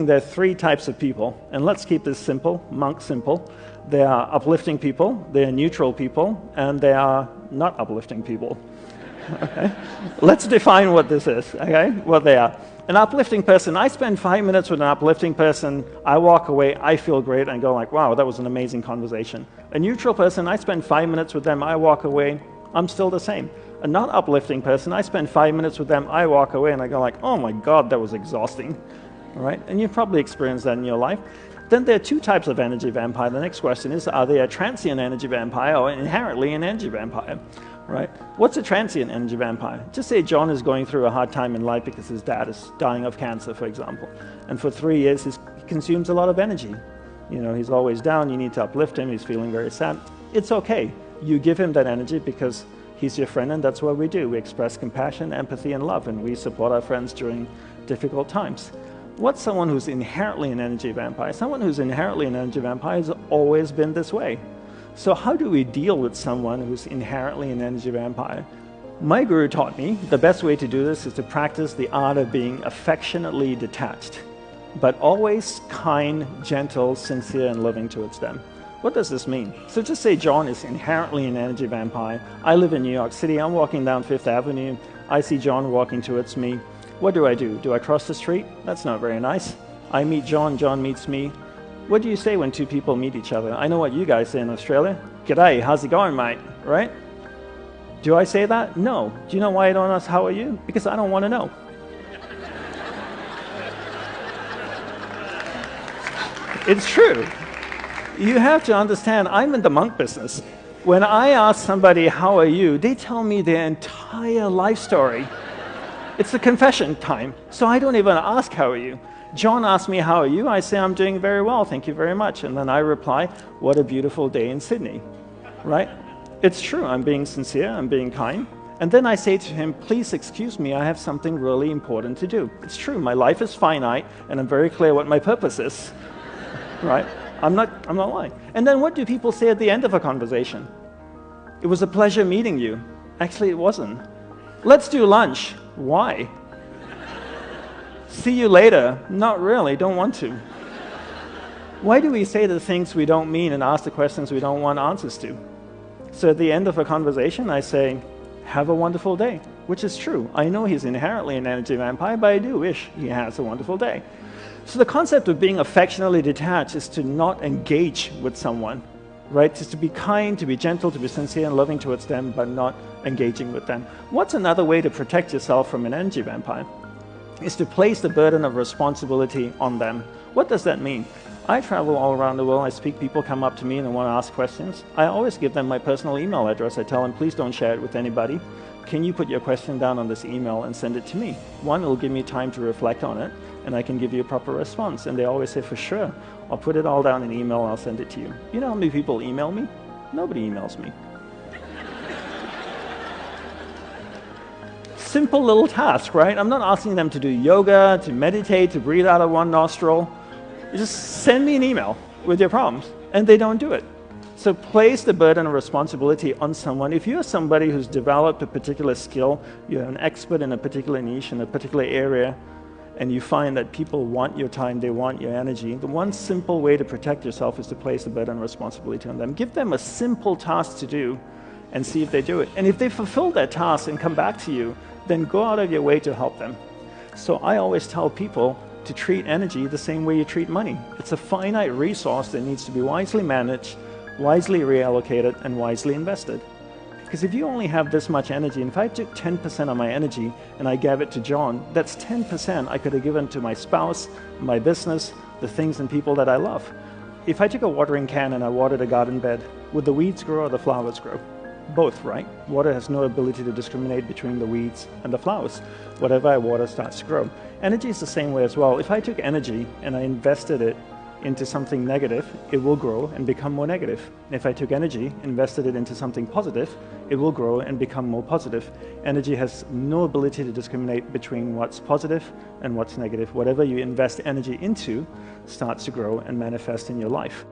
there are three types of people, and let's keep this simple, monk simple. There are uplifting people, there are neutral people, and there are not uplifting people. Okay? Let's define what this is, okay? What they are. An uplifting person, I spend 5 minutes with an uplifting person, I walk away, I feel great, and go like, wow, that was an amazing conversation. A neutral person, I spend 5 minutes with them, I walk away, I'm still the same. A not uplifting person, I spend 5 minutes with them, I walk away, and I go like, oh my God, that was exhausting. All right? And you've probably experienced that in your life. Then there are two types of energy vampire. The next question is, are they a transient energy vampire or inherently an energy vampire? Right? What's a transient energy vampire? Just say John is going through a hard time in life because his dad is dying of cancer, for example. And for 3 years, he consumes a lot of energy. You know, he's always down, you need to uplift him, he's feeling very sad. It's okay. You give him that energy because he's your friend, and that's what we do. We express compassion, empathy, and love, and we support our friends during difficult times. What's someone who's inherently an energy vampire? Someone who's inherently an energy vampire has always been this way. So how do we deal with someone who's inherently an energy vampire? My guru taught me the best way to do this is to practice the art of being affectionately detached, but always kind, gentle, sincere, and loving towards them. What does this mean? So just say John is inherently an energy vampire. I live in New York City. I'm walking down Fifth Avenue. I see John walking towards me. What do? Do I cross the street? That's not very nice. I meet John. John meets me. What do you say when two people meet each other? I know what you guys say in Australia. G'day, how's it going, mate? Right? Do I say that? No. Do you know why I don't ask how are you? Because I don't want to know. It's true. You have to understand, I'm in the monk business. When I ask somebody, how are you? They tell me their entire life story. It's a confession time, so I don't even ask, how are you? John asks me, how are you? I say, I'm doing very well, thank you very much. And then I reply, what a beautiful day in Sydney, right? It's true, I'm being sincere, I'm being kind. And then I say to him, please excuse me, I have something really important to do. It's true, my life is finite, and I'm very clear what my purpose is, right? I'm not lying. And then what do people say at the end of a conversation? It was a pleasure meeting you. Actually, it wasn't. Let's do lunch. Why? See you later. Not really, don't want to. Why do we say the things we don't mean and ask the questions we don't want answers to? So at the end of a conversation, I say, have a wonderful day, which is true. I know he's inherently an energy vampire, but I do wish he has a wonderful day. So the concept of being affectionately detached is to not engage with someone, right? Just to be kind, to be gentle, to be sincere and loving towards them, but not engaging with them. What's another way to protect yourself from an energy vampire? Is to place the burden of responsibility on them. What does that mean? I travel all around the world. I speak, people come up to me and want to ask questions. I always give them my personal email address. I tell them, please don't share it with anybody. Can you put your question down on this email and send it to me? One, it'll give me time to reflect on it, and I can give you a proper response. And they always say, for sure, I'll put it all down in email and I'll send it to you. You know how many people email me? Nobody emails me. Simple little task, right? I'm not asking them to do yoga, to meditate, to breathe out of one nostril. You just send me an email with your problems, and they don't do it. So place the burden of responsibility on someone. If you're somebody who's developed a particular skill, you're an expert in a particular niche, in a particular area, and you find that people want your time, they want your energy, the one simple way to protect yourself is to place the burden of responsibility on them. Give them a simple task to do and see if they do it. And if they fulfill that task and come back to you, then go out of your way to help them. So I always tell people to treat energy the same way you treat money. It's a finite resource that needs to be wisely managed, wisely reallocated, and wisely invested. Because if you only have this much energy, and if I took 10% of my energy and I gave it to John, that's 10% I could have given to my spouse, my business, the things and people that I love. If I took a watering can and I watered a garden bed, would the weeds grow or the flowers grow? Both, right? Water has no ability to discriminate between the weeds and the flowers. Whatever I water starts to grow. Energy is the same way as well. If I took energy and I invested it into something negative, it will grow and become more negative. If I took energy, invested it into something positive, it will grow and become more positive. Energy has no ability to discriminate between what's positive and what's negative. Whatever you invest energy into starts to grow and manifest in your life.